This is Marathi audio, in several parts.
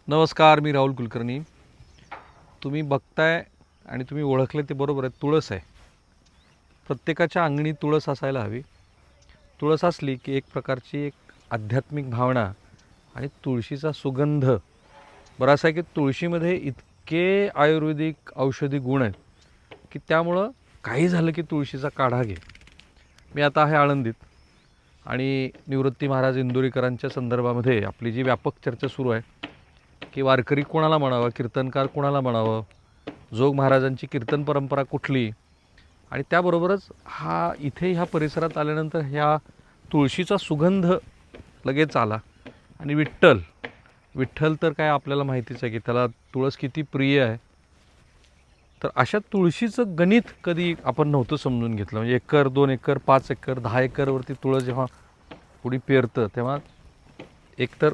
नमस्कार, मी राहुल कुलकर्णी. तुम्ही बघताय आणि तुम्ही ओळखले ते बरोबर आहे, तुळस आहे. प्रत्येकाच्या अंगणी तुळस असायला हवी. तुळस असली की एक प्रकारची एक आध्यात्मिक भावना आणि तुळशीचा सुगंध बरं असा आहे की तुळशीमध्ये इतके आयुर्वेदिक औषधी गुण आहेत की त्यामुळं काही झालं की तुळशीचा काढा घे. मी आता आहे आळंदीत आणि निवृत्ती महाराज इंदोरीकरांच्या संदर्भामध्ये आपली जी व्यापक चर्चा सुरू आहे की वारकरी कोणाला म्हणावं, कीर्तनकार कोणाला म्हणावं, जोग महाराजांची कीर्तन परंपरा कुठली, आणि त्याबरोबरच इथे ह्या परिसरात आल्यानंतर ह्या तुळशीचा सुगंध लगेच आला. आणि विठ्ठल तर काय आपल्याला माहितीच आहे की त्याला तुळस किती प्रिय आहे. तर अशा तुळशीचं गणित कधी आपण नव्हतं समजून घेतलं. म्हणजे 1 एकर 2 एकर 5 एकर 10 एकरवरती तुळस जेव्हा कुणी पेरतं तेव्हा एकतर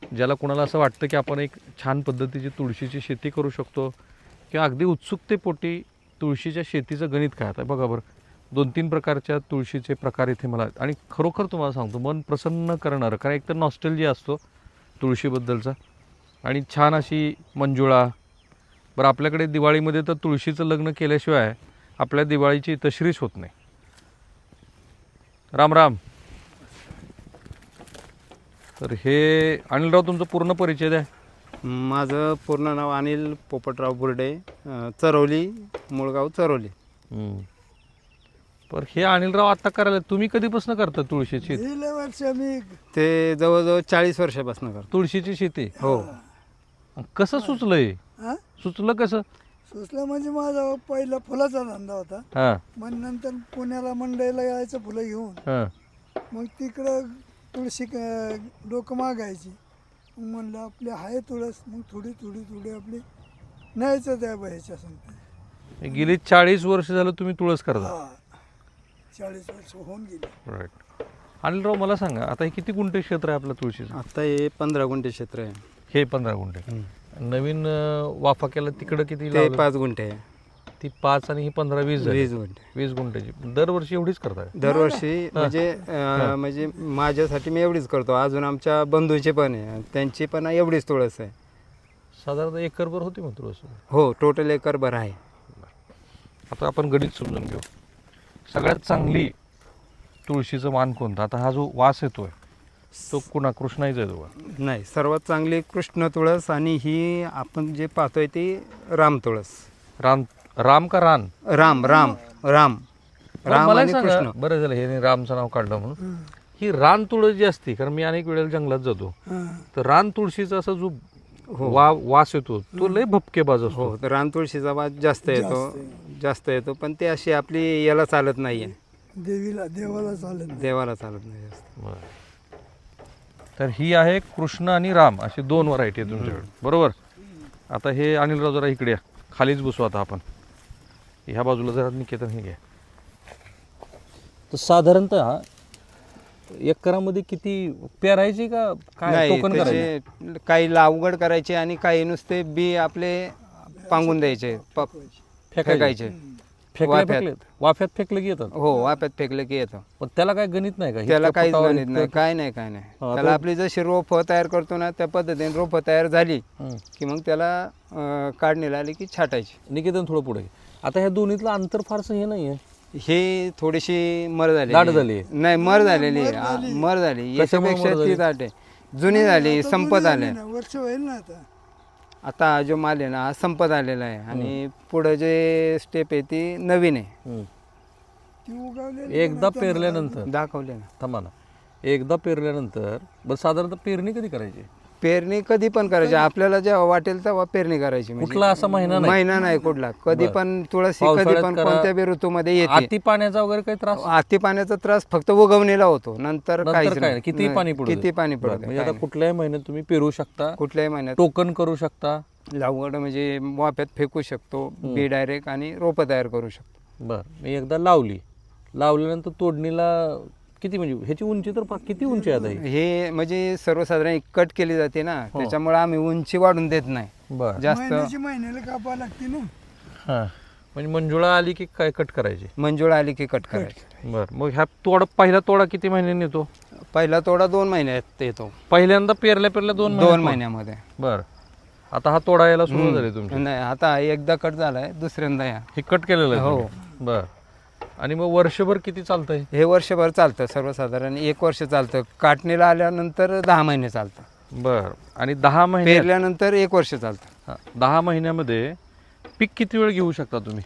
ज्याला कोणाला असं वाटतं की आपण एक छान पद्धतीची तुळशीची शेती करू शकतो किंवा अगदी उत्सुकतेपोटी तुळशीच्या शेतीचं गणित काय आता बघा बरं. 2-3 प्रकारच्या तुळशीचे प्रकार इथे मला आणि खरोखर तुम्हाला सांगतो मन प्रसन्न करणारं, कारण एकतर नॉस्टॅल्जिया असतो तुळशीबद्दलचा आणि छान अशी मंजुळा. बरं, आपल्याकडे दिवाळीमध्ये तर तुळशीचं लग्न केल्याशिवाय आपल्या दिवाळीची तशरीच होत नाही. राम राम. तर हे अनिलराव, तुमचं पूर्ण परिचय द्या. माझं पूर्ण नाव अनिल पोपटराव बुर्डे, चरवली, मुळगाव चरवली. पर हे अनिलराव आता करायला तुम्ही कधीपासून करता तुळशीची वर्ष मी ते जवळजवळ 40 वर्षापासून करतो. तुळशीची शेती? हो. कसं सुचलंय? हा सुचलं कसं? सुचलं म्हणजे माझा पहिला फुलाचा धंदा होता. हां मग नंतर पुण्याला मंडईला यायचं फुलं घेऊन. हां मग तिकडं तुळशी डोकं मागायची. मग म्हणलं आपली आहे तुळस, मग थोडी थोडी थोडी आपली न्यायचं त्या बाईच्या सांगते. गेली 40 वर्ष झालं तुम्ही तुळस करता? हा, 40 वर्ष होऊन गेली. राईट. अनिलराव, मला सांगा, आता हे किती गुंठे क्षेत्र आहे आपलं तुळशीचं? आता हे 15 गुंठे क्षेत्र आहे. हे 15 गुंठे. नवीन वाफा केला तिकडं किती ते लावलं? 5 गुंठे आहे. ती 5 आणि ही 15 20 झाली. 20 गुंठे 20 गुंठ्याची दरवर्षी एवढीच करताय? दरवर्षी. म्हणजे माझ्यासाठी मी एवढीच करतो. अजून आमच्या बंधूंचे पण आहे, त्यांची पण एवढीच तुळस आहे. साधारणतः एकरभर होती मग तुळस? हो, टोटल एकरभर आहे. आता आपण गणित समजून घेऊ. सगळ्यात चांगली तुळशीचं मान कोणतं? आता हा जो वास येतोय तो कुणा कृष्णाईचा येतो का? नाही, सर्वात चांगली कृष्ण तुळस, आणि ही आपण जे पाहतोय ती राम तुळस. राम का रान? राम राम राम राम मला आणि सांगा, कृष्ण. बरं झालं हे रामचं नाव काढलं म्हणून. ही रान तुळस जी असते, कारण मी अनेक वेळेला जंगलात जातो, तर रान तुळशीचा असा जो वास येतो तो लय भपकेबाज असतो. हो, तर राम तुळशीचा वास जास्त येतो, पण ते अशी आपली याला चालत नाहीये, देवाला चालत नाही. देवाला चालत नाही जास्त. बरं. तर ही आहे कृष्ण आणि राम, अशी 2 व्हरायटी आहे तुमच्याकडे, बरोबर? आता हे अनिलराव जरा इकडे या, खालीच बसू आता आपण. ह्या बाजूला जरा निकेतन हे घ्या. तर साधारणतः एकरामध्ये किती पेरायची का काय नाही, टोकन करायचे? त्याचे काही लागवड करायची आणि काही नुसते बी आपले पांगून द्यायचे, फेकायचे. वाफ्यात फेकलं की येतात? हो, वाफ्यात फेकलं की येतं. पण त्याला काय गणित नाही का? त्याला इतक्या काहीच फुटावर गणित नाही, काय नाही. त्याला आपली जशी रोपं तयार करतो ना, त्या पद्धतीने रोपं तयार झाली की मग त्याला काढणीला आली की छाटायची. निकेतन थोडं पुढे. आता ह्या दोन्हीतलं अंतर फारसं हे नाही आहे. हे थोडीशी मर झाली. दाट झाली? नाही, मर झालेली. याच्यापेक्षा ती दाट आहे, जुनी झाली, संपत आले. वर्ष होईल ना आता. आता हा जो माल आहे ना, हा संपत आलेला आहे, आणि पुढे जे स्टेप आहे ती नवीन आहे. ती उगवलेली एकदा पेरल्यानंतर दाखवले ना. थांबा ना, एकदा पेरल्यानंतर बरं साधारणतः पेरणी कधी करायची? पेरणी कधी पण करायची, आपल्याला जेव्हा वाटेल तेव्हा पेरणी करायची. म्हणजे कुठला असा महिना नाही? महिना नाही कुठला, कधी पण तुळशी कधी पण कोणत्या बी ऋतूमध्ये येते. अति पाण्याचा वगैरे काही त्रास? अति पाण्याचा त्रास फक्त उगवणीला होतो, नंतर काहीच काय नाही. किती पाणी पडू दे. किती पाणी पडत म्हणजे आता कुठल्याही महिन्यात तुम्ही पेरू शकता, कुठल्याही महिन्यात टोकन करू शकता. लागवड म्हणजे वाफ्यात फेकू शकतो, बी डायरेक्ट, आणि रोपं तयार करू शकतो. बरं, मी एकदा लावल्यानंतर तोडणीला किती, म्हणजे ह्याची उंची तर किती उंची आहे आता ही? हे म्हणजे सर्वसाधारण कट केली जाते ना, त्याच्यामुळे आम्ही उंची वाढून देत नाही बरं. जास्त. महिन्याला कापावं लागते ना. हां, म्हणजे मंजुळा आली की काय कट करायची? मंजुळा आली की कट करायची. बरं, मग ह्या पहिला तोडा किती महिन्यांनी येतो? पहिला तोडा 2 महिन्यात येतो. पहिल्यांदा पेरल्या 2 2 महिन्यामध्ये. बरं. आता हा तोडा यायला सुरुवात झाली तुमची? नाही, आता एकदा कट झालाय, दुसऱ्यांदा या. हे कट केलेलं आहे हो. तुम्ही? बर. आणि मग वर्षभर किती चालतंय? हे वर्षभर चालतं, सर्वसाधारण 1 वर्ष चालतं. काटणीला आल्यानंतर 10 महिने चालतं. बर. आणि 10 महिने पेरल्यानंतर 1 वर्ष चालतं. 10 महिन्यामध्ये पीक किती वेळ घेऊ शकता तुम्ही?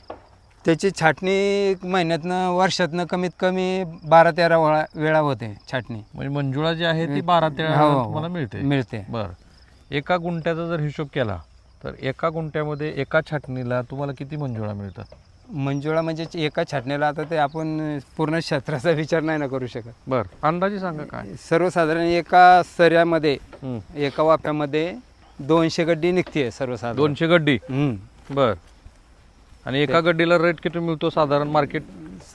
त्याची छाटणी महिन्यातनं वर्षातनं कमीत कमी 12-13 वेळा होते छाटणी. म्हणजे मंजुळा जी आहे ती 12-13 हो, तुम्हाला मिळते? मिळते. बर. एका गुंठ्याचा जर हिशोब केला तर एका गुंठ्यामध्ये एका छाटणीला तुम्हाला किती मंजुळा मिळतात? मंजुळा म्हणजे एका छाटणीला, आता ते आपण पूर्ण क्षेत्राचा विचार नाही ना करू शकत. बर. अंदाजे सांगा काय? सर्वसाधारण एका सऱ्यामध्ये, हं. एका वाफ्यामध्ये 200 गड्डी निघते सर्वसाधारण. 200 गड्डी? हम्म. बर. आणि एका गड्डीला रेट किती मिळतो साधारण मार्केट?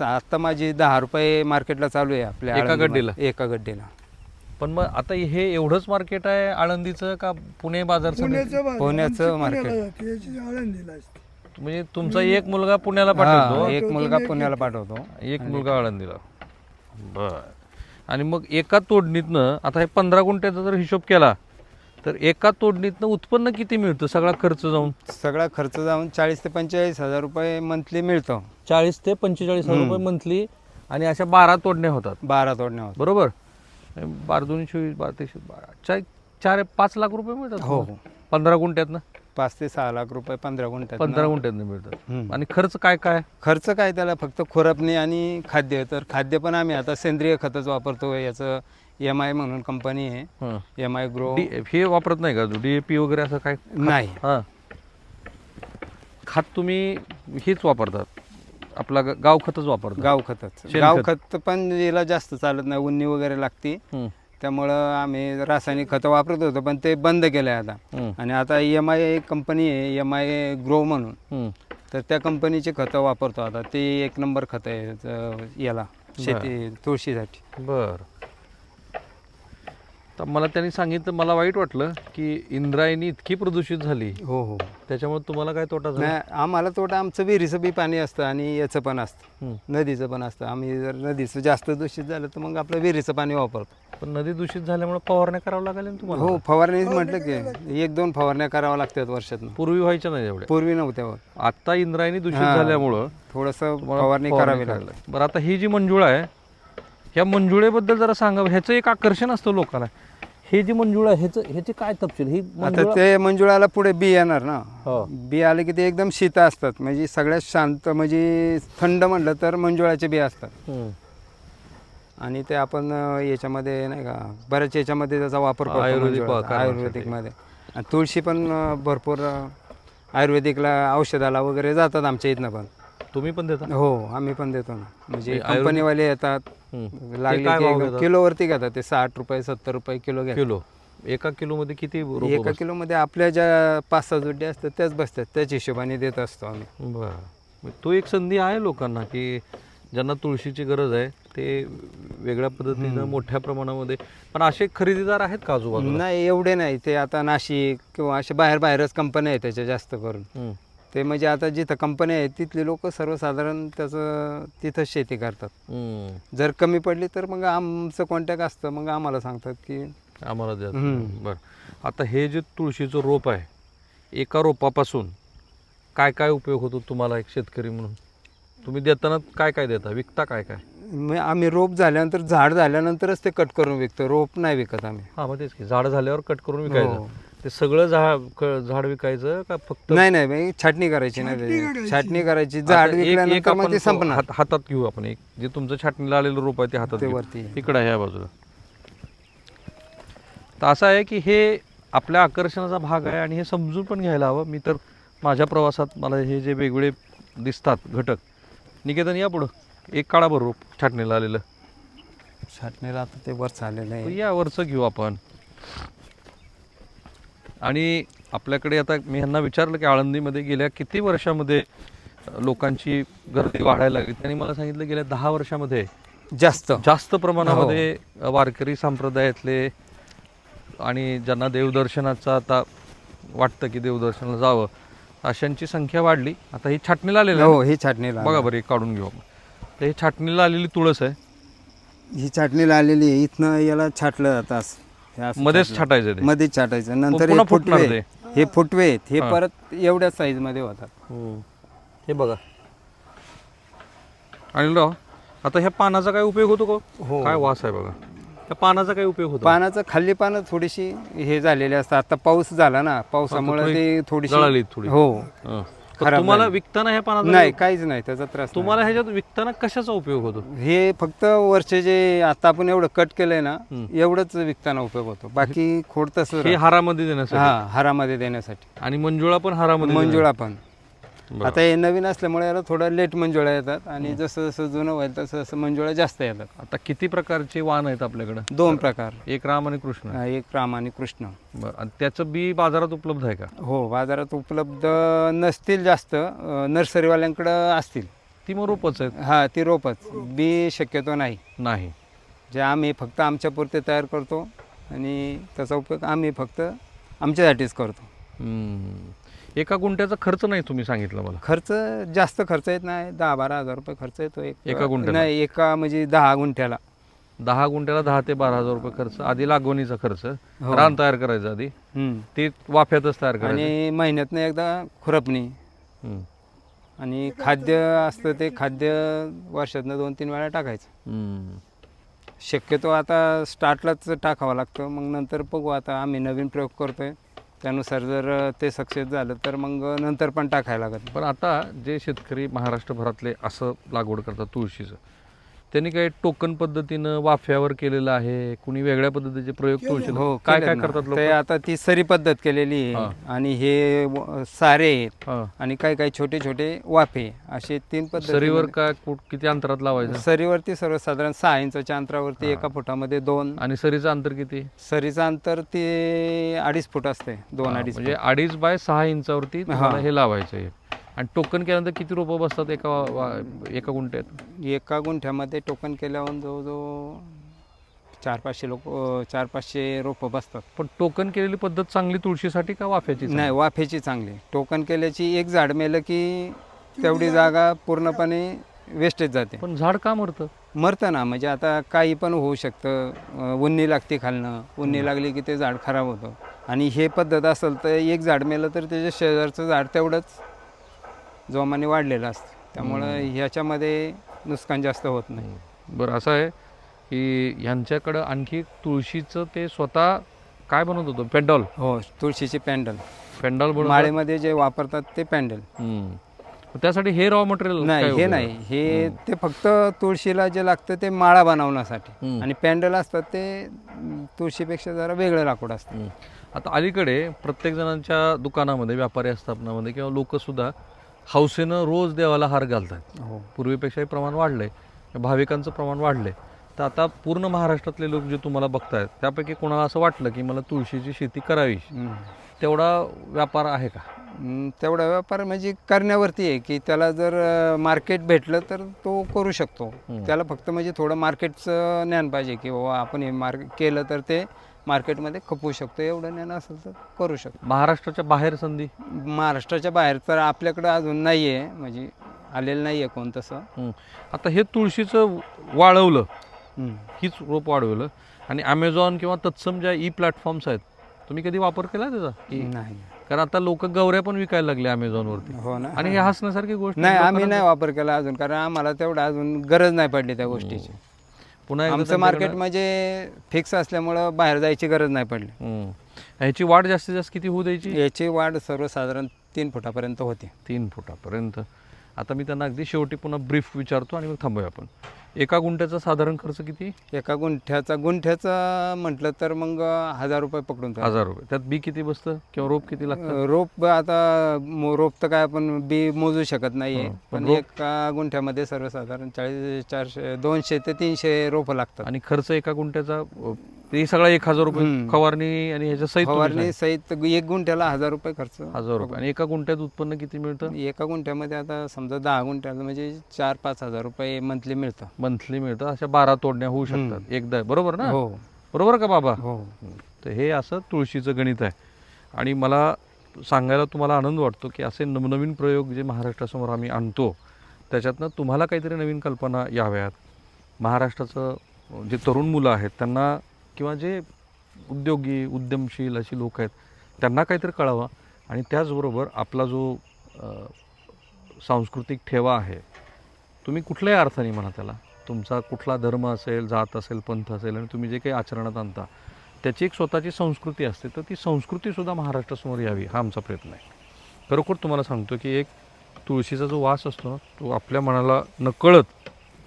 आता माझी 10 रुपये मार्केटला चालू आहे आपल्या एका आळंदीमध्ये. गड्डीला? एका गड्डीला. पण मग आता हे एवढंच मार्केट आहे आळंदीचं का पुणे बाजार समिती? पुण्याचं बाजार, पुण्याचं आमची मार्केट. पुण्याला जाते, याची आळंदीला असते. म्हणजे तुमचा एक मुलगा पुण्याला हा, पाठवतो, एक मुलगा पुण्याला पाठवतो. एक मुलगा आळंदीला. बर. आणि मग एका तोडणीतनं आता हे 15 गुंठ्याचा जर हिशोब केला तर एका तोडणीतनं उत्पन्न किती मिळतं सगळा खर्च जाऊन? सगळा खर्च जाऊन 40 ते 45 हजार रुपये मंथली मिळतो. 40 ते 45 हजार रुपये मंथली. आणि अशा 12 तोडण्या होतात 12 तोडण्यावर. बरोबर? 12 2 24 12 23 12 4-5 लाख रुपये मिळतात. हो हो. 15 गुंठ्यातनं 5 ते 6 लाख रुपये 15 गुंठ्यात. 15 गुंठ्यातनं मिळतात. हम्म. आणि खर्च काय काय? खर्च काय त्याला फक्त खुरपणी आणि खाद्य. तर खाद्य पण आम्ही आता सेंद्रिय खतच वापरतो. याचं MI म्हणून कंपनी आहे, हं. MI grow. हे वापरत नाही का DAP वगैरे असं काय? नाही. हां. खत तुम्ही हेच वापरतात आपला गाव खतच वापरतात? गाव खतच. शेणखत. गाव खत पण याला जास्त चालत नाही, उन्नी वगैरे लागते. हं. त्यामुळं आम्ही रासायनिक खतं वापरत होतो, पण ते बंद केलं आहे आता. हं. आणि आता MI कंपनी आहे, MI ग्रो म्हणून. हं. तर त्या कंपनीचे खतं वापरतो आता. ते 1 नंबर खत आहे याला, शेती तुळशीसाठी. बर. तर मला त्यांनी सांगितलं, मला वाईट वाटलं की इंद्रायणी इतकी प्रदूषित झाली हो हो. त्याच्यामुळे तुम्हाला काय तोटा झाला? नाही, आम्हाला तोटा आमचं विहिरीचं बी पाणी असतं आणि याचं पण असतं, हं. नदीचं पण असतं. आम्ही जर नदीचं जास्त दूषित झालं तर मग आपलं विहिरीचं पाणी वापरतो. पण नदी दूषित झाल्यामुळे फवारण्या करावं लागेल ना तुम्हाला? हो, फवारणी म्हटलं की 1-2 फवारण्या कराव्या लागतात वर्षातून. पूर्वी व्हायच्या नाही एवढ्या. पूर्वी नव्हत्या. आता इंद्रायणी दूषित हां. झाल्यामुळं थोडंसं तुम्हाला फवारणी करावी करायला लागली. बरं. आता ही जी मंजुळा आहे, ह्या मंजुळेबद्दल जरा सांगा. ह्याचं एक आकर्षण असतं लोकांना. हे जी मंजुळा आहे ह्याचे काय तपशील? ही आता मंजुळा ते मंजुळाला पुढे बी येणार ना. हो. बी आले की ते एकदम शीत असतात, म्हणजे सगळ्यात शांत, म्हणजे थंड म्हणलं तर मंजुळाचे बी असतात. हं. आणि ते आपण याच्यामध्ये नाही का बऱ्याच याच्यामध्ये त्याचा वापर करतो आयुर्वेदिक मंजुळाचा, आयुर्वेदिकमध्ये. आणि तुळशी पण भरपूर आयुर्वेदिकला औषधाला वगैरे जातात आमच्या इथनं पण. तुम्ही पण देता? हो, आम्ही पण देतो ना. म्हणजे आयुर्वेदिक- कंपनीवाले येतात, हं. ते लागले काय भाव की घेतात? किलोवरती घेतात. ते 60 रुपये 70 रुपये किलो घेतात. किलो? एका किलोमध्ये किती रोपं एका बसतात? किलोमध्ये आपल्या ज्या 5-6 जुड्डी असतात त्याच बसतात, त्याच हिशोबाने देत असतो आम्ही. बरं. तो एक संधी आहे लोकांना की ज्यांना तुळशीची गरज आहे ते वेगळ्या पद्धतीनं मोठ्या प्रमाणामध्ये. पण असे खरेदीदार आहेत का आजूबाजूला? नाही, एवढे नाही. ते आता नाशिक किंवा असे बाहेरच कंपन्या आहेत त्याच्या जास्त करून. हं. ते म्हणजे आता जिथं कंपन्या आहेत तिथले लोक सर्वसाधारण त्याचं तिथंच शेती करतात. हं. जर कमी पडली तर मग आमचं कॉन्टॅक्ट असतं, मग आम्हाला सांगतात की आम्हाला द्या. हं. बरं. आता हे जे तुळशीचं रोप आहे, एका रोपापासून काय काय उपयोग होतो तुम्हाला एक शेतकरी म्हणून? तुम्ही देताना काय काय देता, विकता काय काय? मग आम्ही रोप झाल्यानंतर, झाड झाल्यानंतरच ते कट करून विकतो, रोप नाही विकत आम्ही. हां, मग तेच की झाड झाल्यावर कट करून विकायचं. हो. ते सगळं झाड विकायचं का फक्त? नाही नाही, मग छाटणी करायची नाही छाटणी त्याची. करायची. छाटणी करायची, आता झाड एक विकल्यानंतर मग आपण ते संपणार. हातात घेऊ आपण. एक जे तुमचं छाटणीला आलेलं रोप आहे ते हातात ते घेऊ. वरती. इकडं आहे ह्या बाजूला. तर असं आहे की हे आपल्या आकर्षणाचा भाग आहे आणि हे समजून पण घ्यायला हवं. मी तर माझ्या प्रवासात मला हे जे वेगळे दिसतात घटक. निकेतन या पुढं. एक काळा भर रोप छाटणीला आलेलं. छाटणीला आता ते वर चाललेलं आहे. या वरचं घेऊ आपण. आणि आपल्याकडे आता मी ह्यांना विचारलं की आळंदीमध्ये गेल्या किती वर्षामध्ये लोकांची गर्दी वाढायला लागली. त्यांनी मला सांगितलं गेल्या 10 वर्षामध्ये जास्त प्रमाणामध्ये वारकरी संप्रदायातले आणि ज्यांना देवदर्शनाचा आता वाटतं की देवदर्शनाला जावं अशांची संख्या वाढली. आता ही छाटणीला आलेली हो, ही छाटणीला बघा बरं, एक काढून घेऊ आपण. तर ही छाटणीला आलेली तुळस आहे. ही छाटणीला आलेली आहे. इथनं याला छाटलं जातं असं. हे असं मध्येच छाटलं. छाटायचं ते. मध्येच छाटायचं, नंतर पुन्हा हे फुटणार फुटले. ते. हे फुटवे आहेत हे हा. परत एवढ्याच साईजमध्ये होतात. हे बघा अनिलराव, आता ह्या पानाचा काय उपयोग होतो का? हो. काय वास आहे बघा. त्या पानाचा काय उपयोग होतो? पानाचं खाल्ली पानं थोडीशी हे झालेली असतात. आता पाऊस झाला ना, पावसामुळे थोडी ते थोडीशी जळाली थोडी. हो हं. पण खराब तुम्हाला झाली. विकताना ह्या पानाचा नाही काहीच नाही त्याचा त्रास नाही. तुम्हाला ह्याच्यात विकताना कशाचा उपयोग होतो? हे फक्त वरचे जे आता आपण एवढं कट केलंय ना, एवढंच विकताना उपयोग होतो. बाकी खोड तसं हे हारामध्ये देण्यासाठी हा हारामध्ये देण्यासाठी. आणि मंजुळा पण हारामध्ये मंजुळा पण बरं. आता हे नवीन असल्यामुळे याला थोडं लेट मंजुळा येतात आणि जसं जसं जुनं होईल तसं तसं मंजुळा जास्त येतात. आता किती प्रकारचे वाण आहेत आपल्याकडे? 2 प्रकार, एक राम आणि कृष्ण. एक राम आणि कृष्ण. बरं. आणि त्याचं बी बाजारात उपलब्ध आहे का? हो बाजारात उपलब्ध नसतील जास्त, नर्सरीवाल्यांकडं असतील. ती मग रोपच आहेत? हा ती रोपच, बी शक्यतो नाही. नाही. जे आम्ही फक्त आमच्यापुरते तयार करतो आणि त्याचा उपयोग आम्ही फक्त आमच्यासाठीच करतो. एका गुंठ्याचा खर्च नाही तुम्ही सांगितलं मला. खर्च जास्त खर्च येत नाही, 10-12 हजार रुपये खर्च येतो एका गुंठ्याला? नाही एका म्हणजे 10 गुंठ्याला. 10 गुंठ्याला 10 ते 12 हजार रुपये खर्च. आधी लागवणीचा खर्च, हो. रान तयार करायचं आधी, ते वाफ्यातच तयार करायचं. आणि महिन्यातनं एकदा खुरपणी हम्म. आणि खाद्य असतं ते खाद्य वर्षातनं 2-3 वेळा टाकायचं. हम्म. शक्यतो आता स्टार्टलाच टाकावं लागतं, मग नंतर बघू. आता आम्ही नवीन प्रयोग करतोय, त्यानुसार जर ते सक्सेस झालं तर मग नंतर पण टाकायला लागत. पण आता जे शेतकरी महाराष्ट्रभरातले असं लागवड करतात तुळशीचं, त्यांनी काही टोकन पद्धतीनं वाफ्यावर केलेलं आहे, कुणी वेगळ्या पद्धतीचे प्रयोग तुळशी हो काय केलेत काय ना. करतात लोक? ते आता ती सरी पद्धत केलेली हा. आहे आणि हे सारे आहेत हा. आणि काही काही छोटे छोटे वाफे असे 3 पद्धती. सरीवर काय किती अंतरात लावायचं? सरीवरती सर्वसाधारण 6 इंचाच्या अंतरावरती 1 फुटामध्ये 2. आणि सरीचं अंतर किती? सरीचं अंतर ते 2.5 फूट असते, 2-2.5 म्हणजे 2.5 बाय 6 इंचावरती तुम्हाला हे लावायचं आहे. आणि टोकन केल्यानंतर किती रोपं बसतात एका गुंठ्यात? एका गुंठ्यामध्ये टोकन केल्यावर जवळजवळ 400-500 रोपं बसतात. पण टोकन केलेली पद्धत चांगली तुळशीसाठी का वाफ्याची? नाही वाफेची चांगली. टोकन केल्याची एक झाड मेलं की तेवढी जागा पूर्णपणे वेस्टेज जाते. पण झाड का मरतं? मरतं ना, म्हणजे आता काही पण होऊ शकतं. उन्नी लागते खालनं, उन्नी लागली की ते झाड खराब होतं. आणि हे पद्धत असेल तर एक झाड मेलं तर त्याच्या शेजारचं झाड तेवढंच जोमाने वाढलेलं असतं, त्यामुळं ह्याच्यामध्ये नुकसान जास्त होत नाही. बरं, असं आहे की ह्यांच्याकडं आणखी तुळशीचं ते स्वतः काय बनवत होतं? पेंडॉल. हो तुळशीचे पॅन्डल बनवतात. माळेमध्ये जे वापरतात ते पॅन्डल. त्यासाठी हे रॉ मटेरियल नाही हे नाही, हे ते फक्त तुळशीला जे लागतं ते माळा बनवण्यासाठी. आणि पॅन्डल असतात ते तुळशीपेक्षा जरा वेगळं लाकूड असतं. आता अलीकडे प्रत्येक जणांच्या दुकानामध्ये, व्यापारी आस्थापनामध्ये किंवा लोकसुद्धा हौसेनं रोज देवाला हार घालतात. हो पूर्वीपेक्षाही प्रमाण वाढलंय, भाविकांचं प्रमाण वाढलंय. तर आता पूर्ण महाराष्ट्रातले लोक जे तुम्हाला बघतायत त्यापैकी कोणाला असं वाटलं की मला तुळशीची शेती करावी, तेवढा व्यापार आहे का? तेवढा व्यापार म्हणजे करण्यावरती आहे की त्याला जर मार्केट भेटलं तर तो करू शकतो. त्याला फक्त म्हणजे थोडं मार्केटचं ज्ञान पाहिजे की बाबा आपण हे केलं तर ते मार्केटमध्ये खपवू शकतो. एवढं ज्ञान असेल तर करू शकतो. महाराष्ट्राच्या बाहेर संधी? महाराष्ट्राच्या बाहेर तर आपल्याकडं अजून नाही आहे, म्हणजे आलेलं नाही आहे कोण तसं. आता हे तुळशीचं वाळवलं, हीच रोप वाढवलं आणि ॲमेझॉन किंवा तत्सम ज्या प्लॅटफॉर्म्स आहेत, तुम्ही कधी वापर केला त्याचा? नाही, कारण आता लोक गवऱ्या पण विकायला लागले अमेझॉनवरती. हो ना. आणि हे हसण्यासारखी गोष्ट नाही, आम्ही नाही वापर केला अजून, कारण आम्हाला तेवढं अजून गरज नाही पडली त्या गोष्टीची. पुन्हा आमचं मार्केट म्हणजे फिक्स असल्यामुळं बाहेर जायची गरज नाही पडली. ह्याची वाढ जास्तीत जास्त किती होऊ द्यायची? याची वाढ सर्वसाधारण 3 फुटापर्यंत होते. 3 फुटापर्यंत. आता मी त्यांना अगदी शेवटी पुन्हा ब्रीफ विचारतो आणि मग थांबूया आपण. एका गुंठ्याचा साधारण खर्च किती? एका गुंठ्याचा म्हटलं तर मग 1000 रुपये पकडून चाला. 1000 रुपये. त्यात बी किती बसतं किंवा रोप किती लागतं? रोप आता रोप तर काय आपण बी मोजू शकत नाहीये, पण एका गुंठ्यामध्ये सर्वसाधारण 200 ते 300 रोपं लागतात. आणि खर्च एका गुंठ्याचा ते सगळा 1000 रुपये फवारणी आणि ह्याच्या सहित? फवारणी सहित 1 गुंठ्याला 1000 रुपये खर्च. 1000 रुपये. आणि एका गुंठ्यात उत्पन्न किती मिळतं? एका गुंठ्यामध्ये आता समजा 10 गुंठ्याला म्हणजे 4-5 हजार रुपये मंथली मिळतं. मंथली मिळतं. अशा 12 तोडण्या होऊ शकतात एकदा, बरोबर ना? हो बरोबर का बाबा? हो. तर हे असं तुळशीचं गणित आहे. आणि मला सांगायला तुम्हाला आनंद वाटतो की असे नवनवीन प्रयोग जे महाराष्ट्रासमोर आम्ही आणतो, त्याच्यातनं तुम्हाला काहीतरी नवीन कल्पना याव्यात. महाराष्ट्राचं जे तरुण मुलं आहेत त्यांना, किंवा जे उद्योगी उद्यमशील अशी लोक आहेत त्यांना काहीतरी कळावं, आणि त्याचबरोबर आपला जो सांस्कृतिक ठेवा आहे, तुम्ही कुठल्याही अर्थाने म्हणा त्याला, तुमचा कुठला धर्म असेल, जात असेल, पंथ असेल, आणि तुम्ही जे काही आचरणात आणता त्याची एक स्वतःची संस्कृती असते, तर ती संस्कृतीसुद्धा महाराष्ट्रासमोर यावी हा आमचा प्रयत्न आहे. खरोखर तुम्हाला सांगतो की एक तुळशीचा जो वास असतो ना, तो आपल्या मनाला नकळत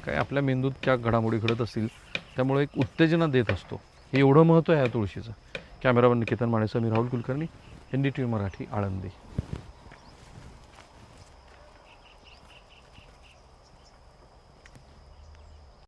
काय आपल्या मेंदूत त्या घडामोडी घडत असतील त्यामुळे एक उत्तेजना देत असतो. हे एवढं महत्त्व आहे या तुळशीचं. कॅमेरामन निकेतन मानेसह मी राहुल कुलकर्णी, NDTV मराठी, आळंदी.